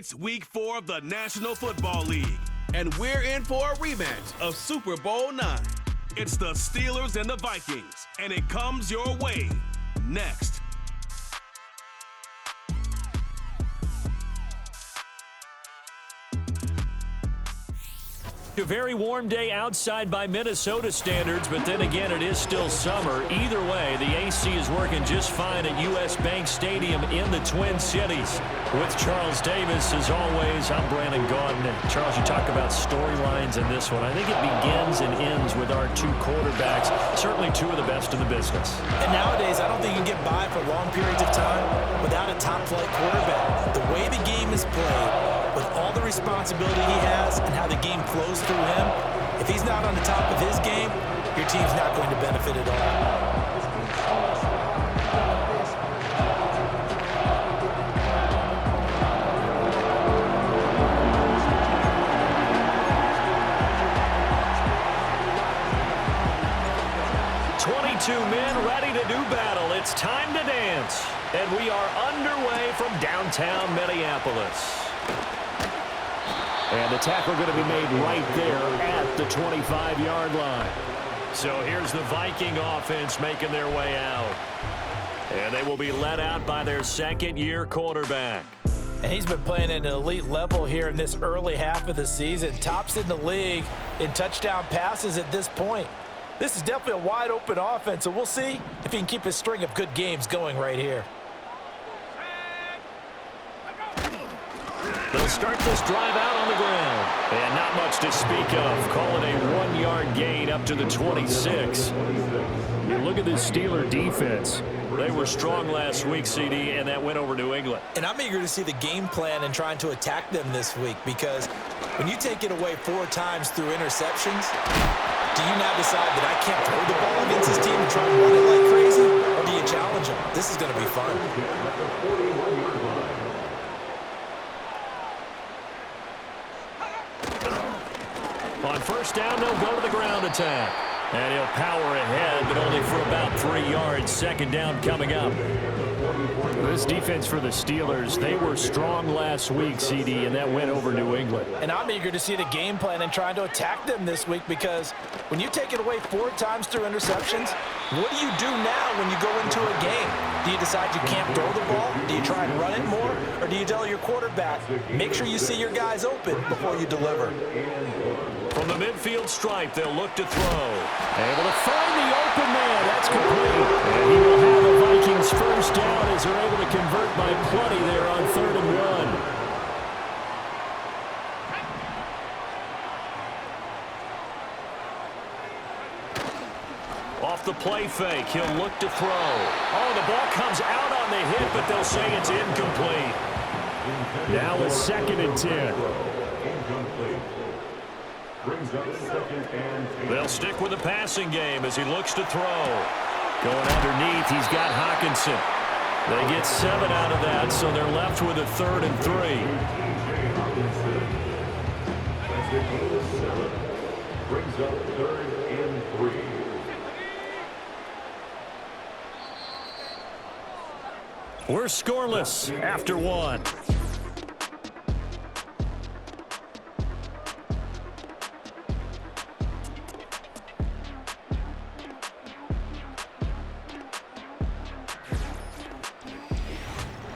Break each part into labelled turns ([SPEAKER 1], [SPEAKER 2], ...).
[SPEAKER 1] It's week 4 of the National Football League, and we're in for a rematch of Super Bowl IX. It's the Steelers and the Vikings, and it comes your way next.
[SPEAKER 2] A very warm day outside by Minnesota standards, but then again, it is still summer. Either way, the AC is working just fine at U.S. Bank Stadium in the Twin Cities. With Charles Davis, as always, I'm Brandon Gaudin. And Charles, you talk about storylines in this one. I think it begins and ends with our two quarterbacks, certainly two of the best in the business.
[SPEAKER 3] And nowadays, I don't think you can get by for long periods of time without a top-flight quarterback. The way the game is played, with all the responsibility he has and how the game flows through him, if he's not on the top of his game, your team's not going to benefit at all.
[SPEAKER 2] Men ready to do battle. It's time to dance. And we are underway from downtown Minneapolis. And the tackle going to be made right there at the 25-yard line. So here's the Viking offense making their way out. And they will be led out by their second-year quarterback.
[SPEAKER 3] And he's been playing at an elite level here in this early half of the season. Tops in the league in touchdown passes at this point. This is definitely a wide-open offense, and we'll see if he can keep his string of good games going right here.
[SPEAKER 2] They'll start this drive out on the ground. And not much to speak of. Call it a 1-yard gain up to the 26. You look at this Steeler defense. They were strong last week, CD, and that went over New England.
[SPEAKER 3] And I'm eager to see the game plan and trying to attack them this week, because when you take it away 4 times through interceptions, do you now decide that I can't throw the ball against this team and try and run it like crazy? Or do you challenge them? This is going to be fun.
[SPEAKER 2] On first down, they'll go to the ground attack. And he'll power ahead, but only for about 3 yards. Second down coming up. This defense for the Steelers, they were strong last week, CD, and that went over New England.
[SPEAKER 3] And I'm eager to see the game plan and trying to attack them this week, because when you take it away 4 times through interceptions, what do you do now when you go into a game? Do you decide you can't throw the ball? Do you try and run it more? Or do you tell your quarterback, make sure you see your guys open before you deliver?
[SPEAKER 2] From the midfield stripe, they'll look to throw. Able to find the open man. That's complete. And he will have the Vikings first down as they're able to convert by plenty there on 3rd and 1. Off the play fake, he'll look to throw. Oh, the ball comes out on the hit, but they'll say it's incomplete. Now it's 2nd and 10. They'll stick with the passing game as he looks to throw. Going underneath, he's got Hawkinson. They get 7 out of that, so they're left with a 3rd and 3.
[SPEAKER 4] Brings up 3rd and 3.
[SPEAKER 2] We're scoreless after 1.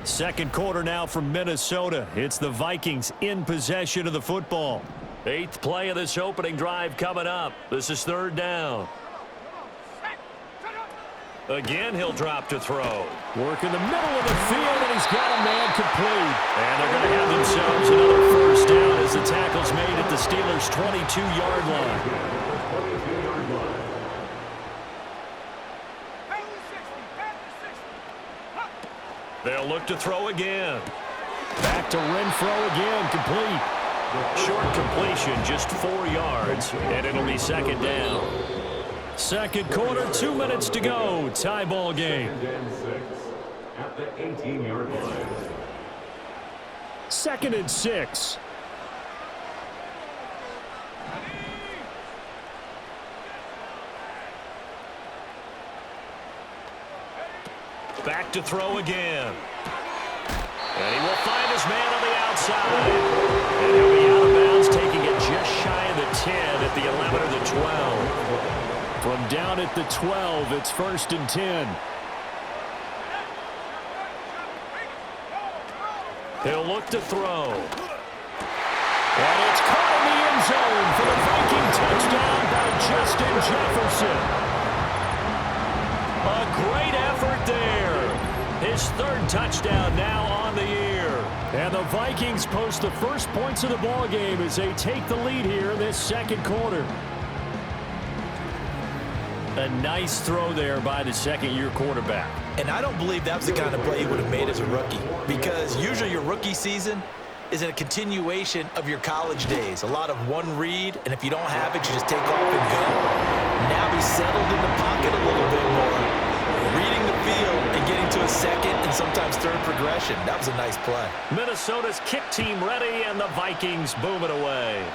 [SPEAKER 2] Second quarter now from Minnesota. It's the Vikings in possession of the football. 8th play of this opening drive coming up. This is 3rd down. Again, he'll drop to throw. Work in the middle of the field, and he's got a man complete. And they're going to have themselves another first down as the tackle's made at the Steelers' 22-yard line. They'll look to throw again. Back to Renfro again, complete. Short completion, just 4 yards, and it'll be 2nd down. Second quarter, 2 minutes to go. Tie ball game.
[SPEAKER 4] At the 18-yard line.
[SPEAKER 2] 2nd and 6. Back to throw again. And he will find his man on the outside. outside. And he'll be out of bounds, taking it just shy of the 10 at the 11 or the 12. From down at the 12, it's 1st and 10. He'll look to throw. And it's caught in the end zone for the Viking touchdown by Justin Jefferson. A great effort there. His 3rd touchdown now on the year. And the Vikings post the first points of the ballgame as they take the lead here in this 2nd quarter. A nice throw there by the 2nd-year quarterback.
[SPEAKER 3] And I don't believe that was the kind of play he would have made as a rookie, because usually your rookie season is a continuation of your college days. A lot of one read, and if you don't have it, you just take off and go. Now he's settled in the pocket a little bit more, reading the field and getting to a 2nd and sometimes 3rd progression. That was a nice play.
[SPEAKER 2] Minnesota's kick team ready, and the Vikings boom it away.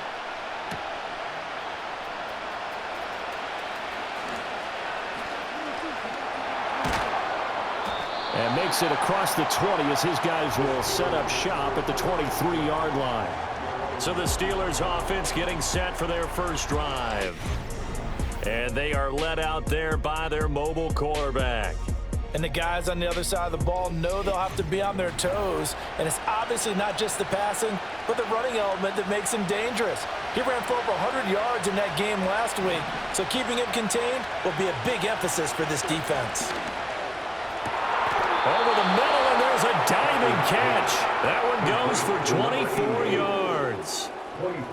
[SPEAKER 2] And makes it across the 20 as his guys will set up shop at the 23-yard line. So the Steelers offense getting set for their first drive. And they are led out there by their mobile quarterback.
[SPEAKER 3] And the guys on the other side of the ball know they'll have to be on their toes. And it's obviously not just the passing, but the running element that makes him dangerous. He ran for over 100 yards in that game last week, so keeping him contained will be a big emphasis for this defense.
[SPEAKER 2] Over the middle, and there's a diving catch. That one goes for 24 yards.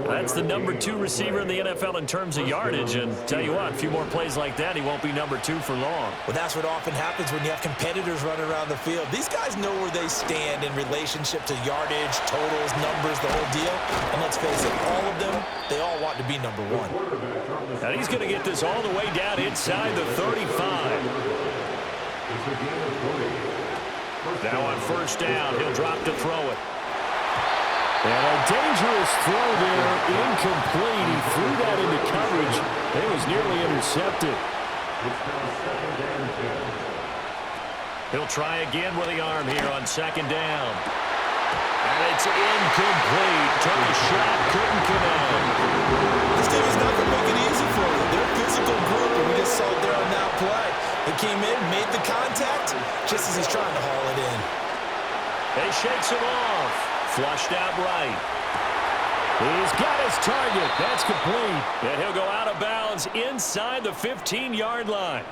[SPEAKER 2] That's the number 2 receiver in the NFL in terms of yardage. And tell you what, a few more plays like that, he won't be number 2 for long.
[SPEAKER 3] Well, that's what often happens when you have competitors running around the field. These guys know where they stand in relationship to yardage, totals, numbers, the whole deal. And let's face it, all of them, they all want to be number 1.
[SPEAKER 2] And he's going to get this all the way down inside the 35. Now on 1st down, he'll drop to throw it. And a dangerous throw there, incomplete. He threw that into coverage. It was nearly intercepted. He'll try again with the arm here on 2nd down. And it's incomplete. Took a shot, couldn't connect.
[SPEAKER 3] This team is not going to make it easy for you. They're a physical group, and we just saw it there on that play. He came in, made the contact, just as he's trying to haul it in.
[SPEAKER 2] He shakes him off. Flushed out right. He's got his target. That's complete. And he'll go out of bounds inside the 15-yard line.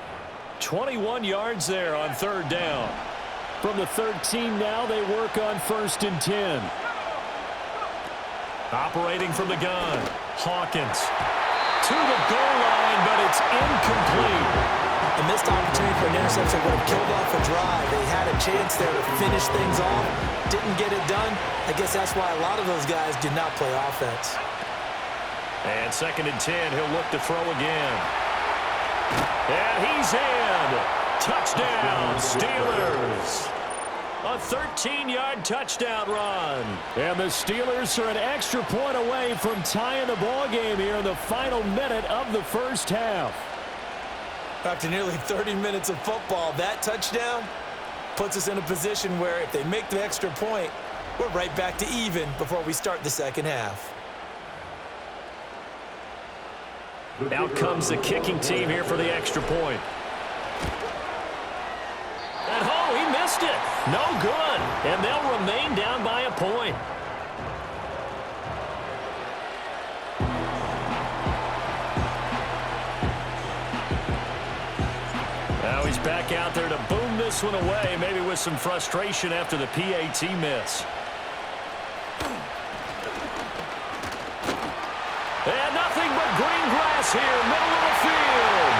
[SPEAKER 2] 21 yards there on 3rd down. From the 13 now, they work on 1st and 10. Operating from the gun. Hawkins to the goal line, but it's incomplete.
[SPEAKER 3] A missed opportunity for an interception would have killed off a drive. They had a chance there to finish things off. Didn't get it done. I guess that's why a lot of those guys did not play offense.
[SPEAKER 2] And 2nd and 10, he'll look to throw again. And he's in. Touchdown, Steelers. A 13-yard touchdown run. And the Steelers are an extra point away from tying the ball game here in the final minute of the 1st half.
[SPEAKER 3] After nearly 30 minutes of football, that touchdown puts us in a position where if they make the extra point, we're right back to even before we start the 2nd half.
[SPEAKER 2] Out comes the kicking team here for the extra point. And oh, he missed it. No good. And they'll remain down by a point. Now he's back out there to boom this one away, maybe with some frustration after the PAT miss. And nothing but green grass here, middle of the field.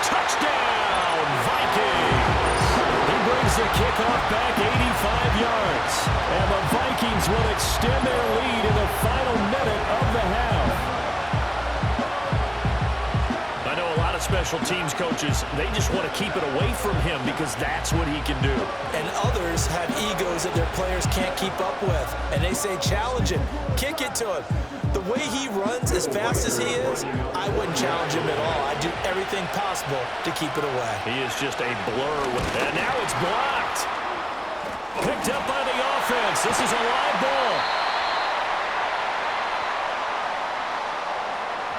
[SPEAKER 2] Touchdown, Vikings. He brings the kickoff back 85 yards. And the Vikings will extend their lead in the final minute of the half. I know a lot of special teams coaches, they just want to keep it away from him because that's what he can do.
[SPEAKER 3] And others have egos that their players can't keep up with. And they say, challenge him, kick it to him. The way he runs as fast as he is, I wouldn't challenge him at all. I'd do everything possible to keep it away.
[SPEAKER 2] He is just a blur. And now it's blocked. Picked up by the offense. Offense. This is a live ball.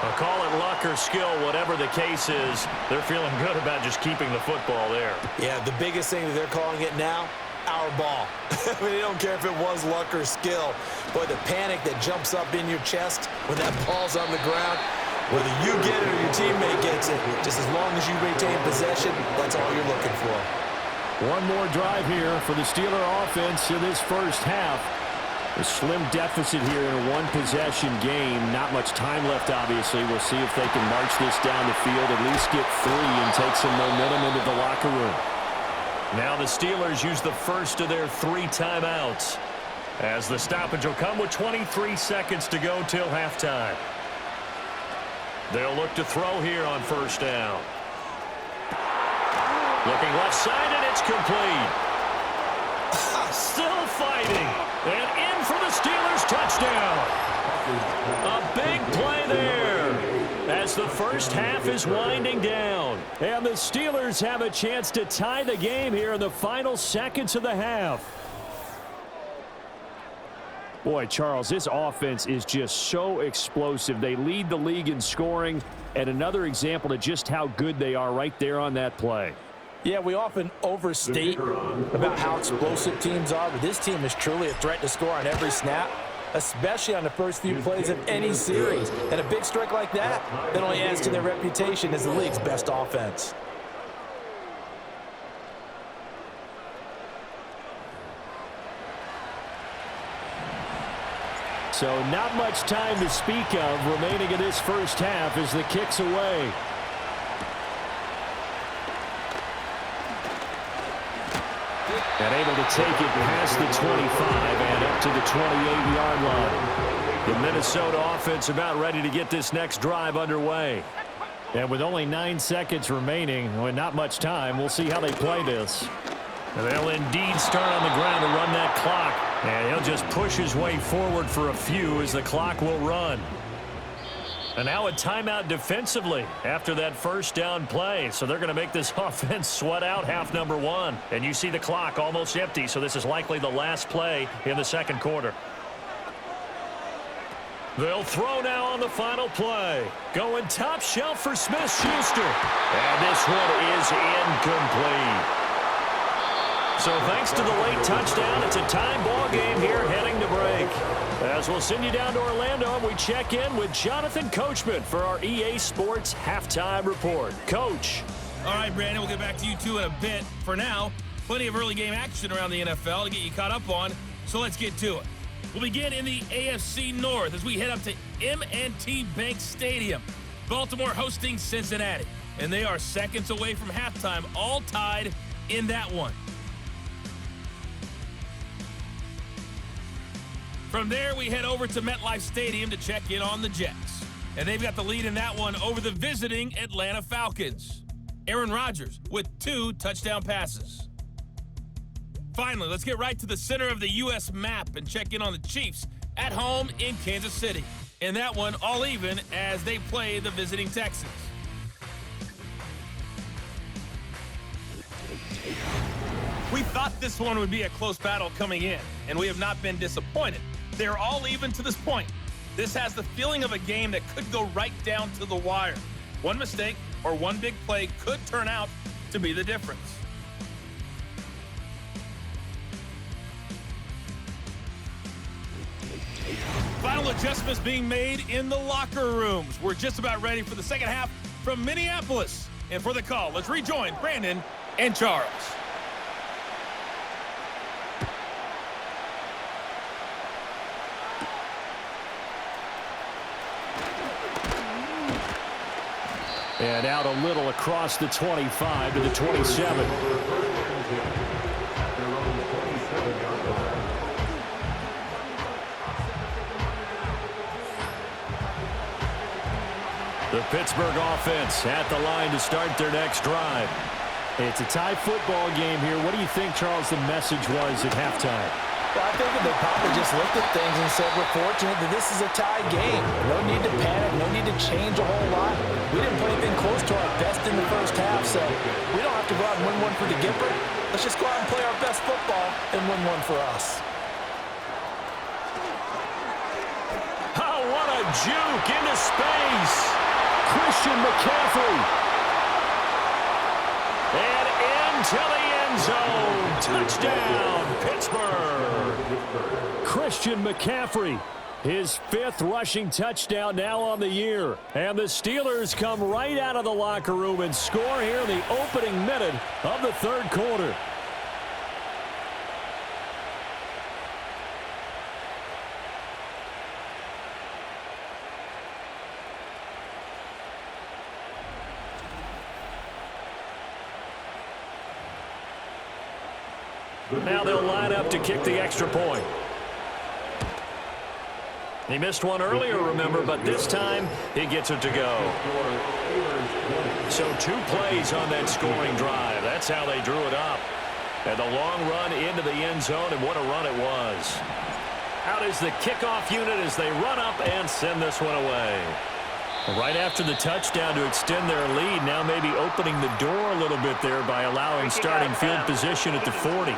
[SPEAKER 2] I'll call it luck or skill, whatever the case is. They're feeling good about just keeping the football there.
[SPEAKER 3] Yeah, the biggest thing that they're calling it now, our ball. I mean, they don't care if it was luck or skill. Boy, the panic that jumps up in your chest when that ball's on the ground, whether you get it or your teammate gets it, just as long as you retain possession, that's all you're looking for.
[SPEAKER 2] One more drive here for the Steeler offense in this first half. A slim deficit here in a one-possession game. Not much time left, obviously. We'll see if they can march this down the field, at least get 3 and take some momentum into the locker room. Now the Steelers use the first of their 3 timeouts, as the stoppage will come with 23 seconds to go till halftime. They'll look to throw here on first down. Looking left side, and it's complete. Still fighting. And in for the Steelers touchdown. A big play there as the first half is winding down. And the Steelers have a chance to tie the game here in the final seconds of the half. Boy, Charles, this offense is just so explosive. They lead the league in scoring, and another example of just how good they are right there on that play.
[SPEAKER 3] Yeah, we often overstate about how explosive teams are, but this team is truly a threat to score on every snap, especially on the first few plays of any series. And a big strike like that only adds to their reputation as the league's best offense.
[SPEAKER 2] So not much time to speak of remaining in this first half as the kick's away. And able to take it past the 25 and up to the 28-yard line. The Minnesota offense about ready to get this next drive underway. And with only 9 seconds remaining, and not much time, we'll see how they play this. And they'll indeed start on the ground to run that clock. And he'll just push his way forward for a few as the clock will run. And now a timeout defensively after that first down play. So they're going to make this offense sweat out half number 1. And you see the clock almost empty, so this is likely the last play in the second quarter. They'll throw now on the final play. Going top shelf for Smith-Schuster. And this one is incomplete. So thanks to the late touchdown, it's a tie ball game here heading to break. As we'll send you down to Orlando, and we check in with Jonathan Coachman for our EA Sports Halftime Report. Coach.
[SPEAKER 5] All right, Brandon, we'll get back to you two in a bit. For now, plenty of early game action around the NFL to get you caught up on, so let's get to it. We'll begin in the AFC North as we head up to M&T Bank Stadium. Baltimore hosting Cincinnati, and they are seconds away from halftime, all tied in that one. From there, we head over to MetLife Stadium to check in on the Jets. And they've got the lead in that one over the visiting Atlanta Falcons. Aaron Rodgers with 2 touchdown passes. Finally, let's get right to the center of the U.S. map and check in on the Chiefs at home in Kansas City. In that one, all even as they play the visiting Texans. We thought this one would be a close battle coming in, and we have not been disappointed. They're all even to this point. This has the feeling of a game that could go right down to the wire. One mistake or one big play could turn out to be the difference. Final adjustments being made in the locker rooms. We're just about ready for the second half from Minneapolis. And for the call, let's rejoin Brandon and Charles.
[SPEAKER 2] And out a little across the 25 to the 27. The Pittsburgh offense at the line to start their next drive. It's a tie football game here. What do you think, Charles, the message was at halftime?
[SPEAKER 3] Well, I think they probably just looked at things and said, we're fortunate that this is a tie game. No need to panic, no need to change a whole lot. We didn't play anything close to our best in the first half, so we don't have to go out and win one for the Gipper. Let's just go out and play our best football and win one for us.
[SPEAKER 2] a juke into space.
[SPEAKER 6] Christian McCaffery.
[SPEAKER 2] And into the end zone. Touchdown, Pittsburgh.
[SPEAKER 6] Christian McCaffery. His 5th rushing touchdown now on the year. And the Steelers come right out of the locker room and score here in the opening minute of the 3rd quarter.
[SPEAKER 2] Now they'll line up to kick the extra point. He missed one earlier, remember, but this time he gets it to go. So 2 plays on that scoring drive. That's how they drew it up. And the long run into the end zone, and what a run it was. Out is the kickoff unit as they run up and send this one away. Right after the touchdown to extend their lead, now maybe opening the door a little bit there by allowing starting field position at the 40.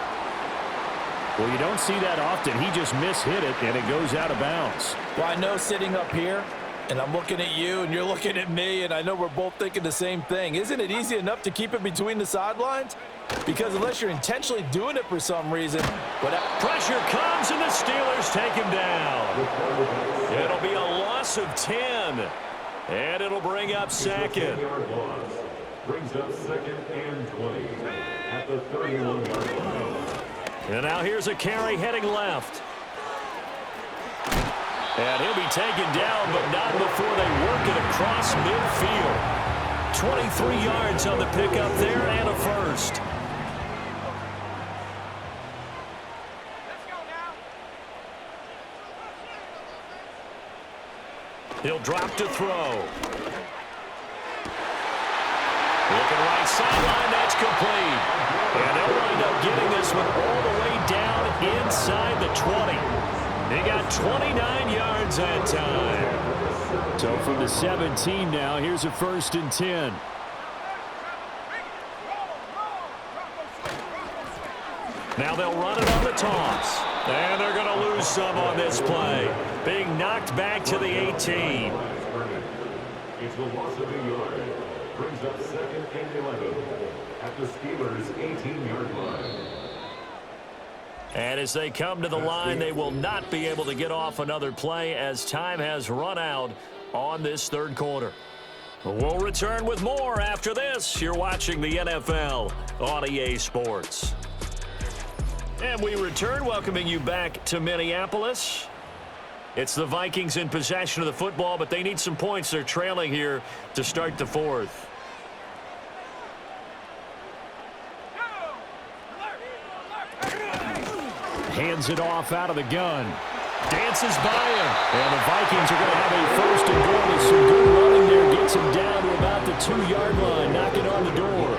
[SPEAKER 6] Well, you don't see that often. He just mishit it, and it goes out of bounds.
[SPEAKER 3] Well, I know sitting up here, and I'm looking at you, and you're looking at me, and I know we're both thinking the same thing. Isn't it easy enough to keep it between the sidelines? Because unless you're intentionally doing it for some reason,
[SPEAKER 2] pressure comes, and the Steelers take him down. It'll be a loss of 10, and it'll bring up 2nd.
[SPEAKER 4] Brings up 2nd and 20 at the 31-yard line.
[SPEAKER 2] And now here's a carry heading left. And he'll be taken down, but not before they work it across midfield. 23 yards on the pickup there and a first. He'll drop to throw. Looking right sideline, that's complete. And they'll wind up getting this one all the way down inside the 20. They got 29 yards that time.
[SPEAKER 6] So from the 17 now, here's a 1st and 10.
[SPEAKER 2] Now they'll run it on the toss. And they're going to lose some on this play. Being knocked back to the 18.
[SPEAKER 4] It's a loss of a yard. Brings up 2nd and 11 at the Steelers' 18-yard line.
[SPEAKER 2] And as they come to the line, they will not be able to get off another play as time has run out on this 3rd quarter. We'll return with more after this. You're watching the NFL on EA Sports. And we return, welcoming you back to Minneapolis. It's the Vikings in possession of the football, but they need some points. They're trailing here to start the 4th.
[SPEAKER 6] Hands it off out of the gun. Dances by him. And the Vikings are going to have a 1st and goal with some good running there. Gets him down to about the 2-yard line. Knocking on the door.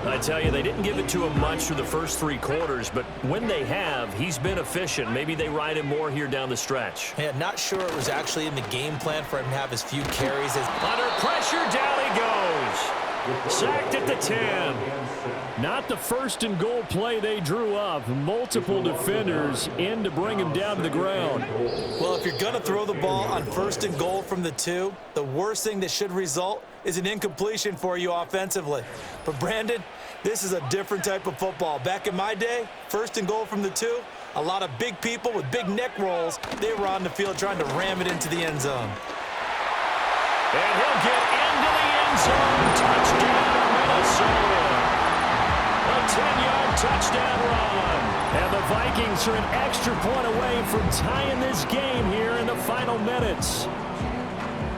[SPEAKER 2] I tell you, they didn't give it to him much through the first 3 quarters, but when they have, he's been efficient. Maybe they ride him more here down the stretch.
[SPEAKER 3] yeah, not sure it was actually in the game plan for him to have as few carries as...
[SPEAKER 2] Under pressure, down he goes. Sacked at the 10.
[SPEAKER 6] Not the 1st and goal play they drew up. Multiple defenders in to bring him down to the ground.
[SPEAKER 3] Well, if you're going to throw the ball on 1st and goal from the 2, the worst thing that should result is an incompletion for you offensively. But Brandon, this is a different type of football. Back in my day, 1st and goal from the 2, a lot of big people with big neck rolls, they were on the field trying to ram it into the end zone.
[SPEAKER 2] And he'll get into the end zone. Touchdown, Minnesota. A 10-yard touchdown run.
[SPEAKER 6] And the Vikings are an extra point away from tying this game here in the final minutes.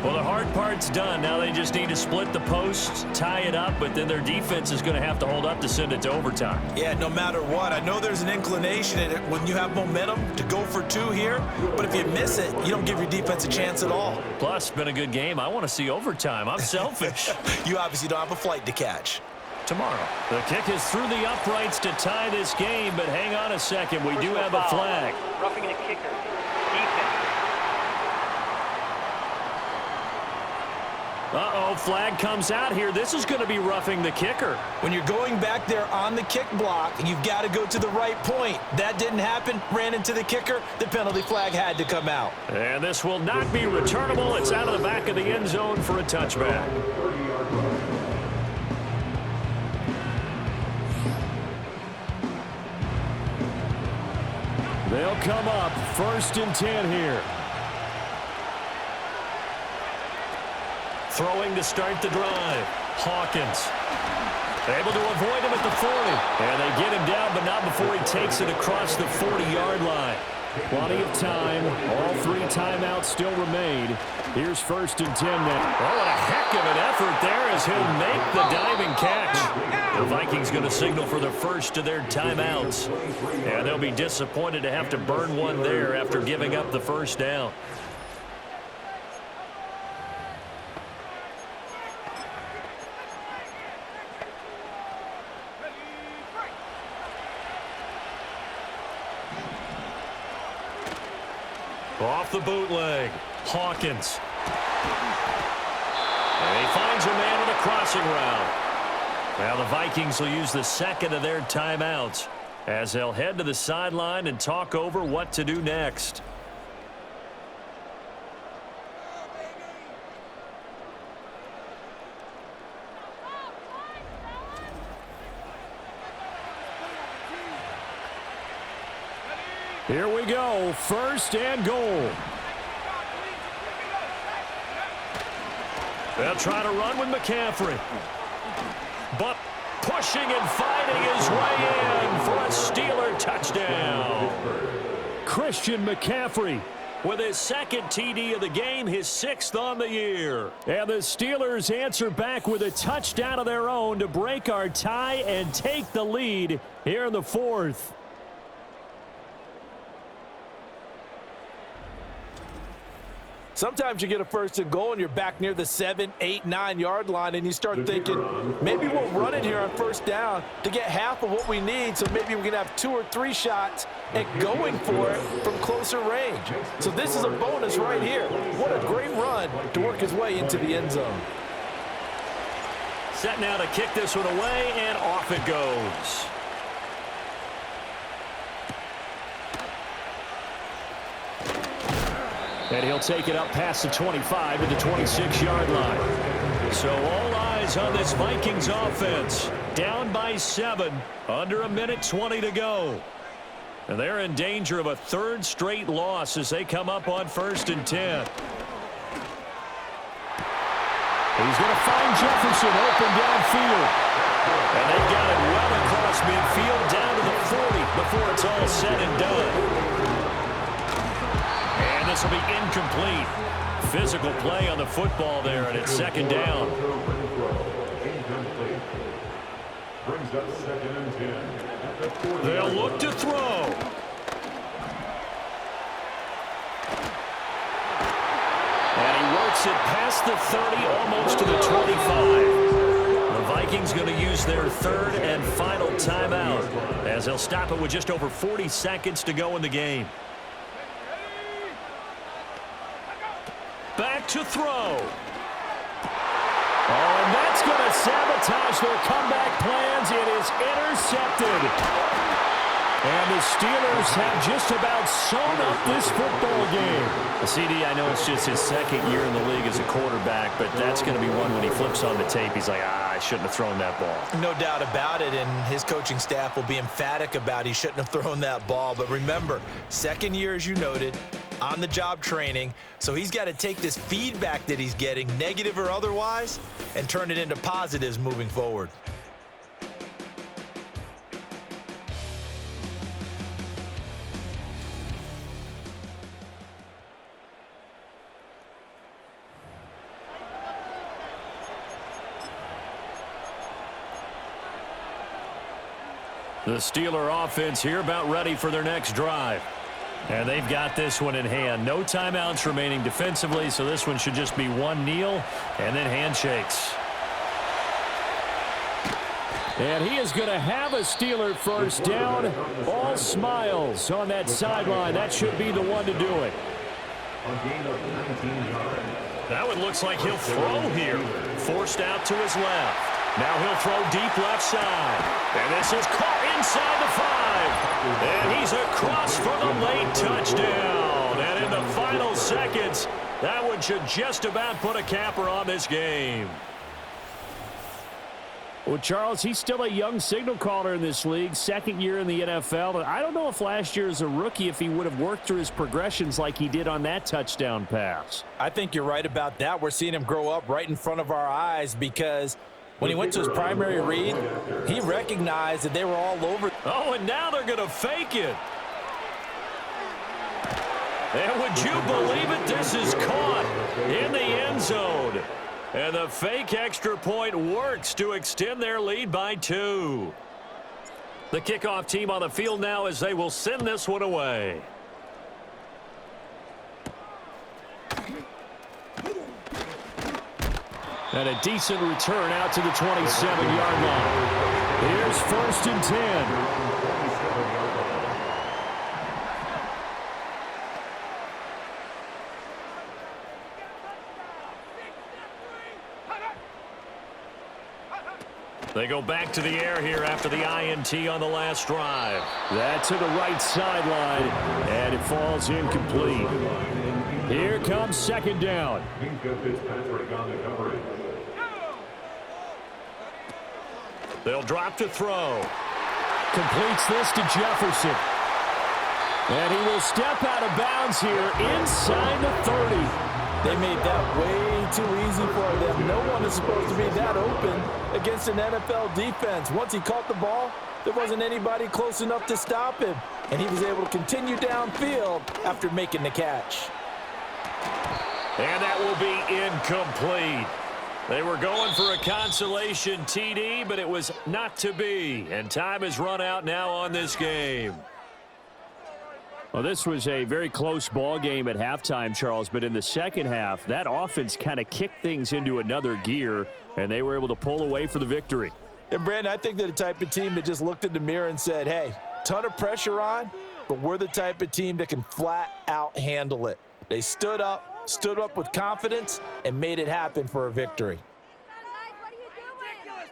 [SPEAKER 2] Well, the hard part's done. Now they just need to split the posts, tie it up, but then their defense is going to have to hold up to send it to overtime.
[SPEAKER 3] Yeah, no matter what. I know there's an inclination in it when you have momentum to go for 2 here, but if you miss it, you don't give your defense a chance at all.
[SPEAKER 2] Plus, it's been a good game. I want to see overtime. I'm selfish.
[SPEAKER 3] You obviously don't have a flight to catch.
[SPEAKER 2] Tomorrow. The kick is through the uprights to tie this game, but hang on a second. We do have a flag.
[SPEAKER 7] Roughing the kicker. Defense.
[SPEAKER 6] Uh-oh, flag comes out here. This is going to be roughing the kicker.
[SPEAKER 3] When you're going back there on the kick block, you've got to go to the right point. That didn't happen. Ran into the kicker. The penalty flag had to come out.
[SPEAKER 6] And this will not be returnable. It's out of the back of the end zone for a touchback. They'll come up 1st and 10 here. Throwing to start the drive. Hawkins able to avoid him at the 40. And they get him down, but not before he takes it across the 40-yard line. Plenty of time. All 3 timeouts still remain. Here's 1st and 10 now. Oh, what a heck of an effort there as he'll make the diving catch. The Vikings going to signal for the first of their timeouts. And they'll be disappointed to have to burn one there after giving up the first down. Off the bootleg, Hawkins. And he finds a man on the crossing route. Now the Vikings will use the second of their timeouts as they'll head to the sideline and talk over what to do next. Here we go, 1st and goal. They'll try to run with McCaffery. But pushing and fighting his way in for a Steeler touchdown. Christian McCaffery with his 2nd TD of the game, his 6th on the year. And the Steelers answer back with a touchdown of their own to break our tie and take the lead here in the 4th.
[SPEAKER 3] Sometimes you get a 1st and goal and you're back near the 7, 8, 9-yard line and you start thinking, maybe we'll run it here on 1st down to get half of what we need, so maybe we can have 2 or 3 shots at going for it from closer range. So this is a bonus right here. What a great run to work his way into the end zone.
[SPEAKER 6] Set now to kick this one away, and off it goes. And he'll take it up past the 25 to the 26-yard line. So all eyes on this Vikings offense. Down by 7, under 1:20 to go. And they're in danger of a 3rd straight loss as they come up on 1st and 10. He's going to find Jefferson open downfield. And they've got it well across midfield down to the 40 before it's all said and done. And this will be incomplete. Physical play on the football there, and it's 2nd down.
[SPEAKER 4] Brings up 2nd and 10 at the 40.
[SPEAKER 6] They'll look to throw. And he works it past the 30, almost to the 25. The Vikings going to use their 3rd and final timeout as they'll stop it with just over 40 seconds to go in the game. Back to throw. Oh, and that's going to sabotage their comeback plans. It is intercepted. And the Steelers have just about sewn up this football game. CD, I know it's just his 2nd year in the league as a quarterback, but that's going to be one when he flips on the tape. He's like, I shouldn't have thrown that ball.
[SPEAKER 3] No doubt about it, and his coaching staff will be emphatic about he shouldn't have thrown that ball. But remember, 2nd year, as you noted, on-the-job training, so he's got to take this feedback that he's getting, negative or otherwise, and turn it into positives moving forward.
[SPEAKER 6] The Steeler offense here about ready for their next drive. And they've got this one in hand. No timeouts remaining defensively, so this one should just be one kneel and then handshakes. And he is going to have a Steeler 1st down. All smiles on that sideline. That should be the one to do it.
[SPEAKER 4] A gain of 19 yards.
[SPEAKER 2] That one looks like he'll throw here. Forced out to his left. Now he'll throw deep left side. And this is caught inside the 5. And he's across for the late touchdown. And in the final seconds, that one should just about put a capper on this game.
[SPEAKER 6] Well, Charles, he's still a young signal caller in this league, second year in the NFL. And I don't know if last year as a rookie, if he would have worked through his progressions like he did on that touchdown pass.
[SPEAKER 3] I think you're right about that. We're seeing him grow up right in front of our eyes because when he went to his primary read, he recognized that they were all over.
[SPEAKER 2] Oh, and now they're going to fake it. And would you believe it? This is caught in the end zone. And the fake extra point works to extend their lead by 2. The kickoff team on the field now as they will send this one away.
[SPEAKER 6] And a decent return out to the 27-yard line. Here's 1st and 10.
[SPEAKER 2] They go back to the air here after the INT on the last drive.
[SPEAKER 6] That to the right sideline, and it falls incomplete. Here comes 2nd down.
[SPEAKER 2] They'll drop to throw.
[SPEAKER 6] Completes this to Jefferson. And he will step out of bounds here inside the 30.
[SPEAKER 3] They made that way too easy for them. No one is supposed to be that open against an NFL defense. Once he caught the ball, there wasn't anybody close enough to stop him. And he was able to continue downfield after making the catch.
[SPEAKER 2] And that will be incomplete. They were going for a consolation TD, but it was not to be. And time has run out now on this game.
[SPEAKER 6] Well, this was a very close ball game at halftime, Charles, but in the second half, that offense kind of kicked things into another gear, and they were able to pull away for the victory.
[SPEAKER 3] And, Brandon, I think they're the type of team that just looked in the mirror and said, hey, ton of pressure on, but we're the type of team that can flat out handle it. They stood up with confidence, and made it happen for a victory.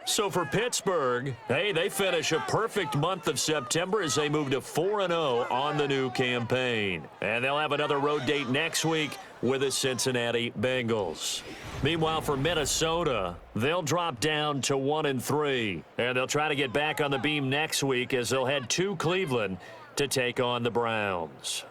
[SPEAKER 2] So for Pittsburgh, hey, they finish a perfect month of September as they move to 4-0 on the new campaign. And they'll have another road date next week with the Cincinnati Bengals. Meanwhile, for Minnesota, they'll drop down to 1-3. And they'll try to get back on the beam next week as they'll head to Cleveland to take on the Browns.